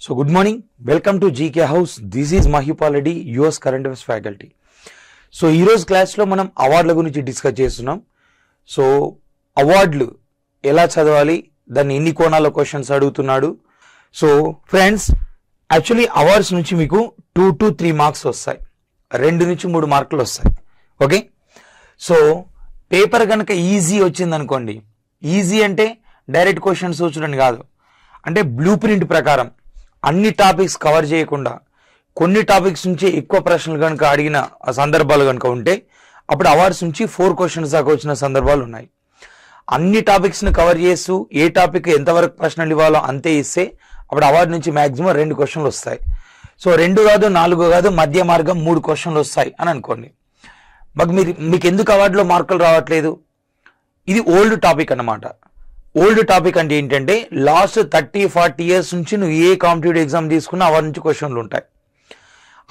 So good morning, welcome to GK House. This is Mahipaladi, US Current Affairs faculty. So ఈ రోజు class లో మనం అవార్డుల గురించి డిస్కస్ చేస్తున్నాం. సో అవార్డులు ఎలా చదవాలి, దాన్ని ఎన్ని కోణాల క్వశ్చన్స్ అడుగుతున్నాడు. సో ఫ్రెండ్స్, యాక్చువల్లీ అవార్డ్స్ నుంచి మీకు 2 to 3 మార్క్స్ వస్తాయి, 2 నుంచి 3 మార్కులు వస్తాయి. ఓకే, సో పేపర్ కనుక ఈజీ వచ్చింది అనుకోండి, ఈజీ అంటే డైరెక్ట్ క్వశ్చన్స్ చూడని కాదు, అంటే బ్లూ ప్రింట్ ప్రకారం అన్ని టాపిక్స్ కవర్ చేయకుండా కొన్ని టాపిక్స్ నుంచి ఎక్కువ ప్రశ్నలు కనుక అడిగిన సందర్భాలు కనుక ఉంటే అప్పుడు అవార్డ్స్ నుంచి 4 క్వశ్చన్స్ దాకా వచ్చిన సందర్భాలు ఉన్నాయి. అన్ని టాపిక్స్ని కవర్ చేస్తూ ఏ టాపిక్ ఎంతవరకు ప్రశ్నలు ఇవ్వాలో అంతే ఇస్తే అప్పుడు అవార్డు నుంచి మ్యాక్సిమం 2 క్వశ్చన్లు వస్తాయి. సో 2 కాదు 4 కాదు, మధ్య మార్గం 3 క్వశ్చన్లు వస్తాయి అని అనుకోండి. మీకు ఎందుకు అవార్డులో మార్కులు రావట్లేదు? ఇది ఓల్డ్ టాపిక్ అన్నమాట. ఓల్డ్ టాపిక్ అంటే ఏంటంటే లాస్ట్ 30-40 ఇయర్స్ నుంచి నువ్వు ఏ కాంపిటేటివ్ ఎగ్జామ్ తీసుకున్నా అవార్డు నుంచి క్వశ్చన్లు ఉంటాయి.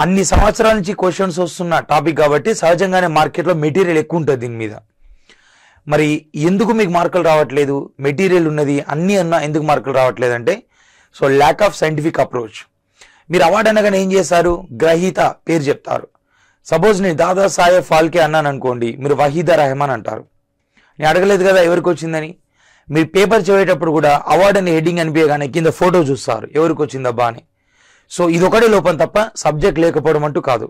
అన్ని సంవత్సరాల నుంచి క్వశ్చన్స్ వస్తున్న టాపిక్ కాబట్టి సహజంగానే మార్కెట్లో మెటీరియల్ ఎక్కువ ఉంటుంది దీని మీద. మరి ఎందుకు మీకు మార్కులు రావట్లేదు? మెటీరియల్ ఉన్నది, అన్నీ అన్నా ఎందుకు మార్కులు రావట్లేదు అంటే so lack of scientific approach. మీరు అవార్డు అనగానే ఏం చేస్తారు? గ్రహీత పేరు చెప్తారు. సపోజ్ నేను దాదా సాహెబ్ ఫాల్కే అన్నాను అనుకోండి, మీరు వహీదా రెహమాన్ అంటారు. నేను అడగలేదు కదా ఎవరికి వచ్చిందని. మీరు పేపర్ చదివేటప్పుడు కూడా అవార్డు అని హెడ్డింగ్ అనిపించగానే కింద ఫోటో చూస్తారు ఎవరికి వచ్చిందబ్బా అని. సో ఇదొకటే లోపం తప్ప సబ్జెక్ట్ లేకపోవడం అంటూ కాదు.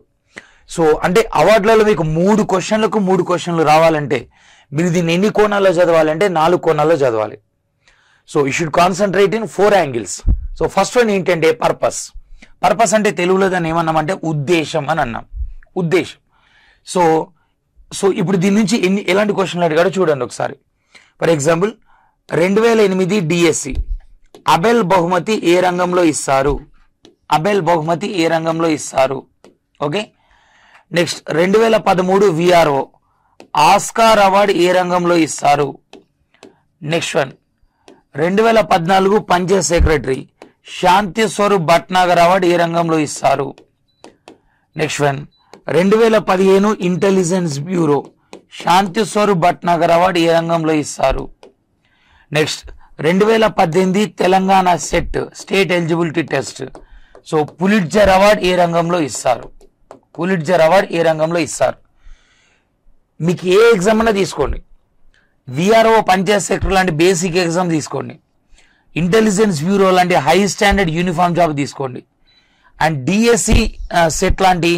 సో అంటే అవార్డులలో మీకు 3 క్వశ్చన్లకు 3 క్వశ్చన్లు రావాలంటే మీరు దీన్ని ఎన్ని కోణాల్లో చదవాలంటే 4 కోణాల్లో చదవాలి. So you should concentrate in 4 angles. So first one ఏంటంటే పర్పస్. పర్పస్ అంటే తెలుగులో దాన్ని ఏమన్నామంటే ఉద్దేశం అని అన్నాం. ఉద్దేశం. సో సో ఇప్పుడు దీని నుంచి ఎలాంటి క్వశ్చన్లు అడిగాడో చూడండి ఒకసారి. ఫర్ ఎగ్జాంపుల్ 2008 డిఎస్సి అబెల్ బహుమతి ఏ రంగంలో ఇస్తారు? అబెల్ బహుమతి ఏ రంగంలో ఇస్తారు? Okay, next 2013 VRO Oscar award ఏ రంగంలో ఇస్తారు? Next one 2014 panchayat secretary Shanti Swarup Bhatnagar award ఏ రంగంలో ఇస్తారు? Next one 2015 intelligence bureau Shanti Swarup Bhatnagar award ఏ రంగంలో ఇస్తారు? Next 2018 Telangana state eligibility test so Pulitzer award ఏ రంగంలో ఇస్తారు? పులిట్జర్ అవార్డు ఏ రంగంలో ఇస్తారు? మీకు ఏ ఎగ్జామ్ అయినా తీసుకోండి, విఆర్ఓ పంచాయత్ సెక్రటరీ లాంటి బేసిక్ ఎగ్జామ్ తీసుకోండి, ఇంటెలిజెన్స్ బ్యూరో లాంటి హై స్టాండర్డ్ యూనిఫామ్ జాబ్ తీసుకోండి, అండ్ డిఎస్సి సెట్ లాంటి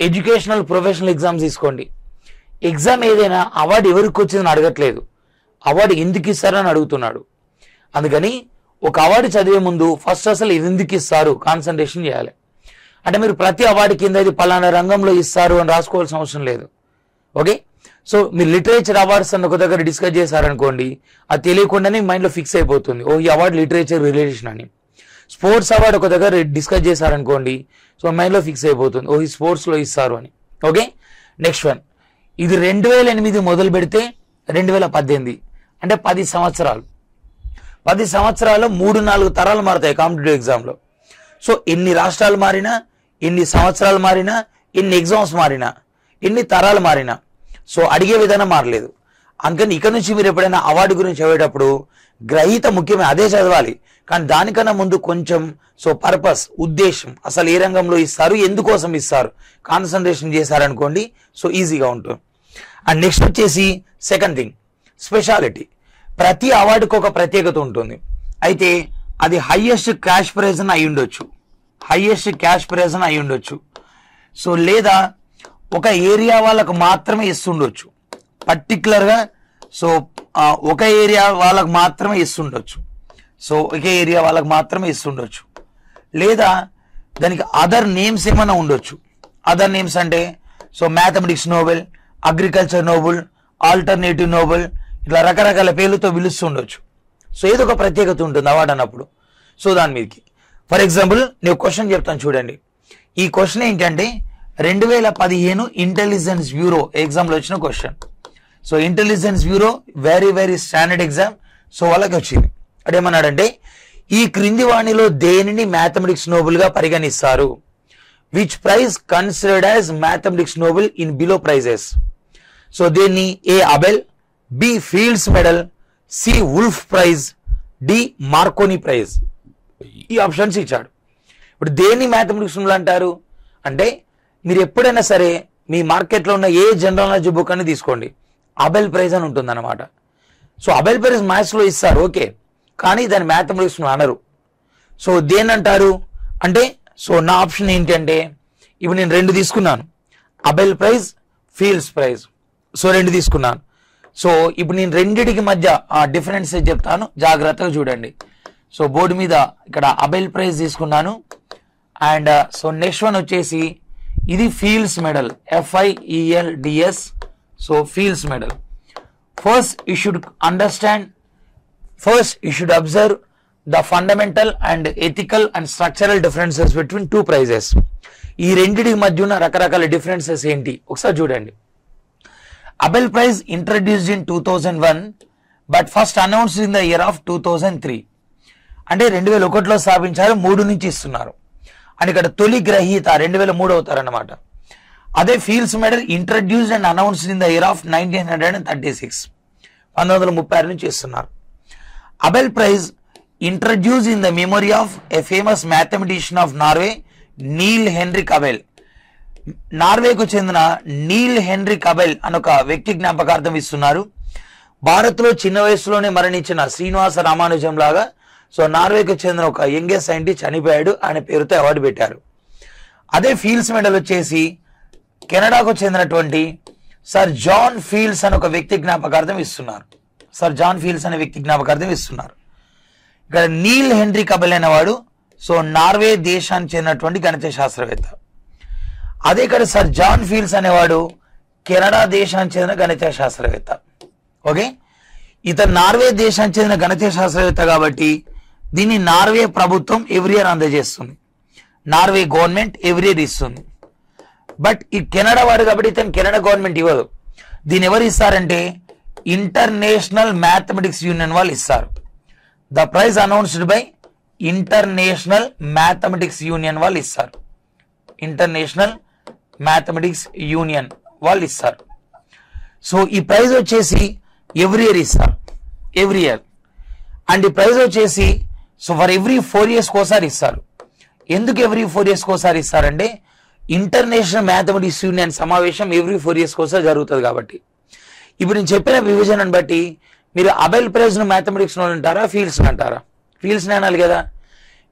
ఎడ్యుకేషనల్ ప్రొఫెషనల్ ఎగ్జామ్స్ తీసుకోండి. ఎగ్జామ్ ఏదైనా అవార్డు ఎవరికి వచ్చిందని అడగట్లేదు, అవార్డు ఎందుకు ఇస్తారని అడుగుతున్నాడు. అందుకని ఒక అవార్డు చదివే ముందు ఫస్ట్ అసలు ఎందుకు ఇస్తారు కాన్సన్ట్రేషన్ చేయాలి. అంటే మీరు ప్రతి అవార్డు కింద ఇది పలానా రంగంలో ఇస్తారు అని రాసుకోవాల్సిన అవసరం లేదు. ఓకే, సో మీరు లిటరేచర్ అవార్డ్స్ అన్న ఒక దగ్గర డిస్కస్ చేశారనుకోండి, అది తెలియకుండానే మైండ్లో ఫిక్స్ అయిపోతుంది, ఓ ఈ అవార్డు లిటరేచర్ రిలేషన్ అని. స్పోర్ట్స్ అవార్డు ఒక దగ్గర డిస్కస్ చేశారనుకోండి, సో మైండ్లో ఫిక్స్ అయిపోతుంది, ఓ ఈ స్పోర్ట్స్లో ఇస్తారు అని. ఓకే, నెక్స్ట్ వన్ ఇది 2008 మొదలు పెడితే 2018 అంటే 10 సంవత్సరాలు. 10 సంవత్సరాలు 3-4 తరాలు మారుతాయి కాంపిటేటివ్ ఎగ్జామ్లో. సో ఎన్ని రాష్ట్రాలు మారినా, ఎన్ని సంవత్సరాలు మారినా, ఎన్ని ఎగ్జామ్స్ మారినా, ఎన్ని తరాలు మారినా సో అడిగే విధానం మారలేదు. అందుకని ఇక్కడ నుంచి మీరు ఎప్పుడైనా అవార్డు గురించి చదివేటప్పుడు గ్రహీత ముఖ్యమే, అదే చదవాలి. కానీ దానికన్నా ముందు కొంచెం సో పర్పస్, ఉద్దేశం, అసలు ఏ రంగంలో ఇస్తారు, ఎందుకోసం ఇస్తారు, కాన్సన్ట్రేషన్ చేశారనుకోండి సో ఈజీగా ఉంటుంది. అండ్ నెక్స్ట్ వచ్చేసి సెకండ్ థింగ్ స్పెషాలిటీ. ప్రతి అవార్డుకి ఒక ప్రత్యేకత ఉంటుంది. అయితే అది హైయెస్ట్ క్యాష్ ప్రైజ్ అని అయి ఉండొచ్చు, హైయెస్ట్ క్యాష్ ప్రైజ్ అని అయి ఉండొచ్చు. సో లేదా ఒక ఏరియా వాళ్ళకు మాత్రమే ఇస్తుండొచ్చు, పర్టికులర్గా సో ఒక ఏరియా వాళ్ళకు మాత్రమే ఇస్తుండొచ్చు, సో ఒక ఏరియా వాళ్ళకు మాత్రమే ఇస్తుండొచ్చు. లేదా దానికి అదర్ నేమ్స్ ఏమైనా ఉండొచ్చు. అదర్ నేమ్స్ అంటే so mathematics Nobel, agriculture Nobel, alternative Nobel, ఇట్లా రకరకాల పేర్లతో పిలుస్తుండొచ్చు. సో ఏదో ఒక ప్రత్యేకత ఉంటుంది అవార్డు అన్నప్పుడు. సో దాని మీదకి ఫర్ ఎగ్జాంపుల్ నేను క్వశ్చన్ చెప్తాను చూడండి. ఈ క్వశ్చన్ ఏంటంటే 2015 ఇంటెలిజెన్స్ బ్యూరో ఎగ్జామ్లో వచ్చిన question. So intelligence bureau very standard exam. So వాళ్ళకి వచ్చింది. అదేమన్నాడంటే ఈ క్రింది వాణిలో దేనిని మ్యాథమెటిక్స్ నోబెల్గా పరిగణిస్తారు? Which prize considered as mathematics Nobel in below prizes? So దీన్ని A Abel, B Fields medal, C Wolf prize, D Marconi prize. ఈ ఆప్షన్స్ ఇచ్చాడు. ఇప్పుడు దేన్ని మ్యాథమెటిక్స్ రూల్ అంటారు అంటే, మీరు ఎప్పుడైనా సరే మీ మార్కెట్లో ఉన్న ఏ జనరల్ నాలెడ్జ్ బుక్ అని తీసుకోండి, అబెల్ ప్రైజ్ అని ఉంటుంది అనమాట. సో అబెల్ ప్రైజ్ మ్యాథ్స్లో ఇస్తారు, ఓకే, కానీ దాని మ్యాథమెటిక్స్ అనరు. సో దేని అంటారు అంటే, సో నా ఆప్షన్ ఏంటి అంటే, ఇప్పుడు నేను 2 తీసుకున్నాను, Abel prize, Fields prize. So 2 తీసుకున్నాను. సో ఇప్పుడు నేను రెండిటికి మధ్య డిఫరెన్స్ చెప్తాను, జాగ్రత్తగా చూడండి. సో బోర్డు మీద ఇక్కడ అబెల్ ప్రైజ్ తీసుకున్నాను, అండ్ సో నెక్స్ట్ వన్ వచ్చేసి ఇది Fields medal, FIELDS. So Fields medal. First you should understand, first you should observe the fundamental and ethical and structural differences between 2 prizes. ఈ రెండింటికి మధ్య ఉన్న రకరకాల డిఫరెన్సెస్ ఏంటి ఒకసారి చూడండి. Abel prize introduced in 2001 but first announced in the year of 2003. అంటే 2001లో స్థాపించారు, 3 నుంచి ఇస్తున్నారు. అని ఇక్కడ తొలి గ్రహీత 2003 అవుతారన్నమాట. అదే Fields medal introduced and announced in the year of 1936, 1936 నుంచి ఇస్తున్నారు. Abel prize introduce in the memory of a famous mathematician of Norway, Niels Henrik Abel. నార్వేకు చెందిన నీల్ హెన్రిక్ అబెల్ అని ఒక వ్యక్తి జ్ఞాపకార్థం ఇస్తున్నారు. భారత్లో చిన్న వయసులోనే మరణించిన శ్రీనివాస రామానుజం లాగా సో నార్వేకు చెందిన ఒక యంగెస్ట్ సైంటిస్ట్ చనిపోయాడు, ఆయన పేరుతో అవార్డు పెట్టారు. అదే ఫీల్డ్స్ మెడల్ వచ్చేసి కెనడాకు చెందినటువంటి సర్ జాన్ ఫీల్డ్స్ అని ఒక వ్యక్తి జ్ఞాపకార్థం ఇస్తున్నారు. సర్ జాన్ ఫీల్డ్స్ అనే వ్యక్తి జ్ఞాపకార్థం ఇస్తున్నారు. ఇక్కడ నీల్ హెన్రిక్ అబెల్ అనేవాడు సో నార్వే దేశానికి చెందినటువంటి గణిత శాస్త్రవేత్త. అదే ఇక్కడ సర్ జాన్ ఫీల్డ్స్ అనేవాడు కెనడా దేశానికి చెందిన గణిత శాస్త్రవేత్త. ఓకే, ఇతను నార్వే దేశానికి చెందిన గణిత శాస్త్రవేత్త కాబట్టి దీన్ని నార్వే ప్రభుత్వం ఎవ్రీ ఇయర్ అందజేస్తుంది, నార్వే గవర్నమెంట్ ఎవ్రీ ఇయర్ ఇస్తుంది. బట్ ఈ కెనడా వాడు కాబట్టి ఇతను కెనడా గవర్నమెంట్ ఇవ్వదు. దీన్ని ఎవరు ఇస్తారంటే ఇంటర్నేషనల్ మ్యాథమెటిక్స్ యూనియన్ వాళ్ళు ఇస్తారు. The prize announced by international mathematics union వాళ్ళు ఇస్తారు. ఇంటర్నేషనల్ మ్యాథమెటిక్స్ యూనియన్ వాళ్ళు ఇస్తారు. సో ఈ ప్రైజ్ వచ్చేసి ఎవ్రీ ఇయర్ ఇస్తారు, ఎవ్రీ ఇయర్. అండ్ ఈ ప్రైజ్ వచ్చేసి సో ఫర్ ఎవ్రీ 4 years కోసారి ఇస్తారు. ఎందుకు ఎవ్రీ 4 years కోసారి ఇస్తారంటే ఇంటర్నేషనల్ మ్యాథమెటిక్స్ యూనియన్ సమావేశం ఎవ్రీ 4 years కోసారి జరుగుతుంది కాబట్టి. ఇప్పుడు నేను చెప్పిన విభజనను బట్టి మీరు అబెల్ ప్రైజ్ ను మ్యాథమెటిక్స్ అంటారా, ఫీల్డ్స్ అంటారా? ఫీల్డ్స్ అనాలి కదా.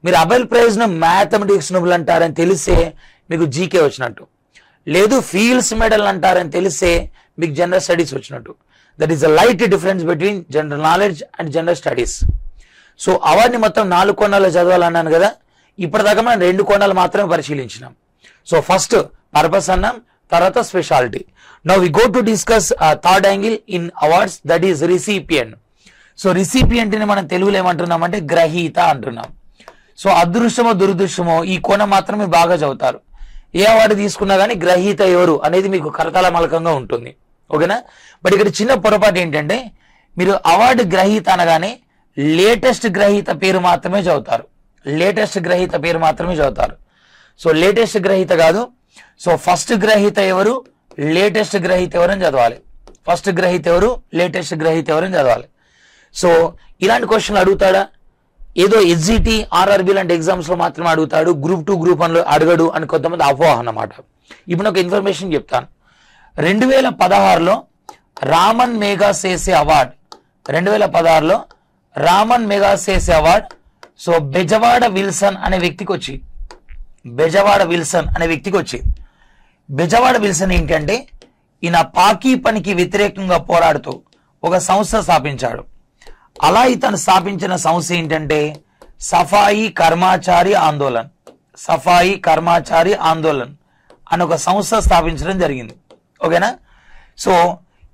మీరు అబెల్ ప్రైజ్ ను మ్యాథమెటిక్స్ నోబెల్ అంటారని తెలిస్తే మీకు జీకే వచ్చినట్టు, లేదు ఫీల్డ్స్ మెడల్ అంటారని తెలిస్తే మీకు జనరల్ స్టడీస్ వచ్చినట్టు. That is a light difference between general knowledge and general studies. So అవార్డుని మొత్తం 4 కోణాల్లో చదవాలన్నాను కదా, ఇప్పటిదాకా మనం 2 కోణాలు మాత్రమే పరిశీలించినాం. సో ఫస్ట్ పర్పస్ అన్నాం, తర్వాత speciality. Now we go to discuss third angle in awards, that is recipient. So recipient ని మనం తెలుగులో ఏమంటున్నాం అంటే గ్రహీత అంటున్నాం. సో అదృష్టమో దురదృష్టమో ఈ కోణం మాత్రమే బాగా చదువుతారు. ఏ అవార్డు తీసుకున్నా కానీ గ్రహీత ఎవరు అనేది మీకు కరతల మలకంగా ఉంటుంది, ఓకేనా. బట్ ఇక్కడ చిన్న పొరపాటు ఏంటంటే మీరు అవార్డు గ్రహీత అనగానే లేటెస్ట్ గ్రహీత పేరు మాత్రమే చదువుతారు, లేటెస్ట్ గ్రహీత పేరు మాత్రమే చదువుతారు. సో లేటెస్ట్ గ్రహీత కాదు, సో ఫస్ట్ గ్రహీత ఎవరు, లేటెస్ట్ గ్రహీత ఎవరు అని చదవాలి. ఫస్ట్ గ్రహీత ఎవరు, లేటెస్ట్ గ్రహీత ఎవరు అని చదవాలి. సో ఇలాంటి క్వశ్చన్లు అడుగుతాడా? ఏదో SGT, RRB లాంటి ఎగ్జామ్స్ లో మాత్రమే అడుగుతాడు, గ్రూప్ 2, గ్రూప్ 1 లో అడగడు అని కొంతమంది అపోహ అన్నమాట. ఇప్పుడు ఒక ఇన్ఫర్మేషన్ చెప్తాను. 2016లో రామన్ మెగాసేసే అవార్డ్, 2016లో Raman Magsaysay award so Bezawada Wilson అనే వ్యక్తికి వచ్చి, బెజవాడ విల్సన్ అనే వ్యక్తికి వచ్చి. బెజవాడ విల్సన్ ఏంటంటే ఈయన పాకీ పనికి వ్యతిరేకంగా పోరాడుతూ ఒక సంస్థ స్థాపించాడు. అలా ఇతను స్థాపించిన సంస్థ ఏంటంటే సఫాయి కర్మచారి ఆందోళన్, సఫాయి కర్మచారి ఆందోళన్ అని ఒక సంస్థ స్థాపించడం జరిగింది, ఓకేనా. సో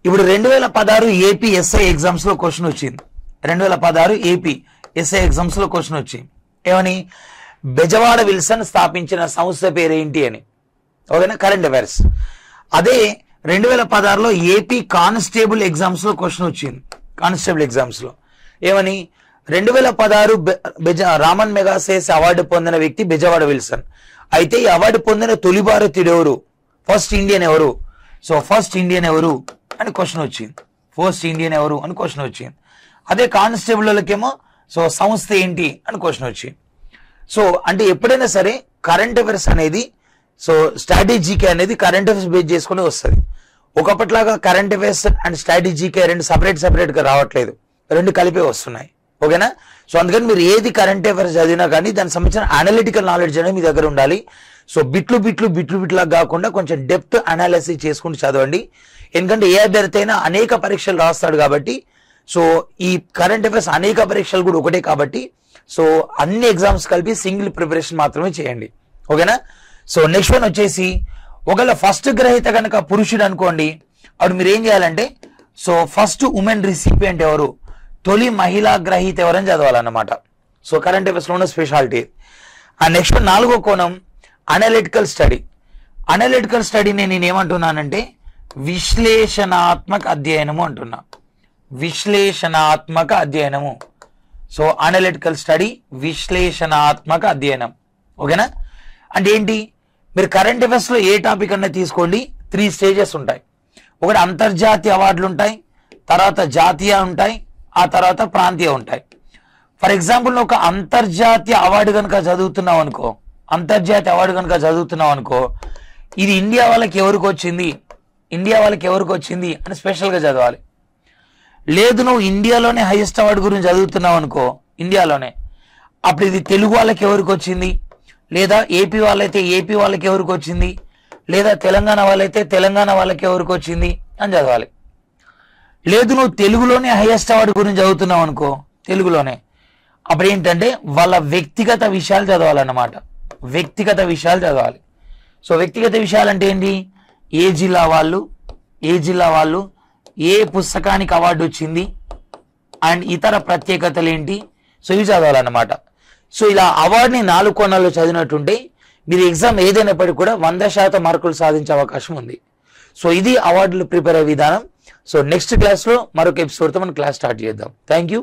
ఇప్పుడు 2016 ఏపీ ఎస్ఐ ఎగ్జామ్స్ లో క్వశ్చన్ వచ్చింది. 2016 ఏపీ ఎస్ఐ ఎగ్జామ్స్ లో క్వశ్చన్ వచ్చింది ఏమని, బెజవాడ విల్సన్ స్థాపించిన సంస్థ పేరు ఏంటి అని, ఓకేనా, కరెంట్ అఫైర్స్. అదే 2016లో ఏపీ కానిస్టేబుల్ ఎగ్జామ్స్ లో క్వశ్చన్ వచ్చింది. కానిస్టేబుల్ ఎగ్జామ్స్ లో ఏమని, 2016 రామన్ మెగాసేస్ అవార్డు పొందిన వ్యక్తి బెజవాడ విల్సన్. అయితే ఈ అవార్డు పొందిన తొలి భారతీయుడు ఎవరు, ఫస్ట్ ఇండియన్ ఎవరు, సో ఫస్ట్ ఇండియన్ ఎవరు అని క్వశ్చన్ వచ్చింది. ఫస్ట్ ఇండియన్ ఎవరు అని క్వశ్చన్ వచ్చింది. అదే కానిస్టేబుల్ వాళ్ళకేమో సో సంస్థ ఏంటి అని క్వశ్చన్ వచ్చింది. సో అంటే ఎప్పుడైనా సరే కరెంట్ అఫైర్స్ అనేది సో స్ట్రాటజీకే అనేది కరెంట్ అఫైర్స్ బేస్ చేసుకుని వస్తుంది. ఒకప్పట్లాగా కరెంట్ అఫైర్స్ అండ్ స్ట్రాటజీకే రెండు సపరేట్గా రావట్లేదు, రెండు కలిపే వస్తున్నాయి. ఓకేనా? సో అందుకని మీరు ఏది కరెంట్ అఫైర్స్ చదివినా కానీ దానికి సంబంధించిన అనలిటికల్ నాలెడ్జ్ అనేది మీ దగ్గర ఉండాలి. సో బిట్లాగా కాకుండా కొంచెం డెప్త్ అనాలిసిస్ చేసుకుంటూ చదవండి. ఎందుకంటే ఏ అభ్యర్థి అయినా అనేక పరీక్షలు రాస్తాడు కాబట్టి, సో ఈ కరెంట్ అఫైర్స్ అనేక పరీక్షలు కూడా ఒకటే కాబట్టి, సో అన్ని ఎగ్జామ్స్ కలిపి సింగిల్ ప్రిపరేషన్ మాత్రమే చేయండి. ఓకేనా? సో నెక్స్ట్ వన్ వచ్చేసి, ఒకవేళ ఫస్ట్ గ్రహీత కనుక పురుషుడు అనుకోండి, అప్పుడు మీరు ఏం చేయాలంటే సో ఫస్ట్ ఉమెన్ రిసిపియంట్ ఎవరు, తొలి మహిళా గ్రహీత ఎవరని చదవాలన్నమాట. సో కరెంట్ అఫైర్స్ లో ఉన్న స్పెషాలిటీ. ఆ నెక్స్ట్ నాలుగో కోణం అనలిటికల్ స్టడీ. అనలిటికల్ స్టడీ నేను ఏమంటున్నానంటే విశ్లేషణాత్మక అధ్యయనము అంటున్నా. విశ్లేషణాత్మక అధ్యయనము. సో అనలిటికల్ స్టడీ, విశ్లేషణాత్మక అధ్యయనం. ఓకేనా? అంటే ఏంటి, మీరు కరెంట్ అఫైర్స్ లో ఏ టాపిక్ అన్నా తీసుకోండి, 3 స్టేజెస్ ఉంటాయి. ఒకటి అంతర్జాతీయ అవార్డులు ఉంటాయి, తర్వాత జాతీయ ఉంటాయి, ఆ తర్వాత ప్రాంతీయ ఉంటాయి. ఫర్ ఎగ్జాంపుల్ ఒక అంతర్జాతీయ అవార్డు కనుక చదువుతున్నావు అనుకో, ఇది ఇండియా వాళ్ళకి ఎవరికి వచ్చింది అని స్పెషల్గా చదవాలి. లేదు నువ్వు ఇండియాలోనే హైయెస్ట్ అవార్డు గురించి చదువుతున్నావు అనుకో, ఇండియాలోనే, అప్పుడు ఇది తెలుగు వాళ్ళకి ఎవరికి వచ్చింది, లేదా ఏపీ వాళ్ళైతే ఏపీ వాళ్ళకి ఎవరికి వచ్చింది, లేదా తెలంగాణ వాళ్ళైతే తెలంగాణ వాళ్ళకి ఎవరికి వచ్చింది అని చదవాలి. లేదు నువ్వు తెలుగులోనే హైయెస్ట్ అవార్డు గురించి చదువుతున్నావు అనుకో, తెలుగులోనే, అప్పుడు ఏంటంటే వాళ్ళ వ్యక్తిగత విషయాలు చదవాలన్నమాట. వ్యక్తిగత విషయాలు చదవాలి. సో వ్యక్తిగత విషయాలు అంటే ఏంటి, ఏ జిల్లా వాళ్ళు ఏ పుస్తకానికి అవార్డు వచ్చింది అండ్ ఇతర ప్రత్యేకతలు ఏంటి, సో ఇవి చదవాలన్నమాట. సో ఇలా అవార్డుని 4 కోణాల్లో చదివినట్టుంటే మీరు ఎగ్జామ్ ఏదైనప్పటికీ కూడా 100% మార్కులు సాధించే అవకాశం ఉంది. సో ఇది అవార్డులు ప్రిపేర్ అయ్యే విధానం. సో నెక్స్ట్ క్లాస్లో మరొక ఎపిసోడ్తో మనం క్లాస్ స్టార్ట్ చేద్దాం. Thank you.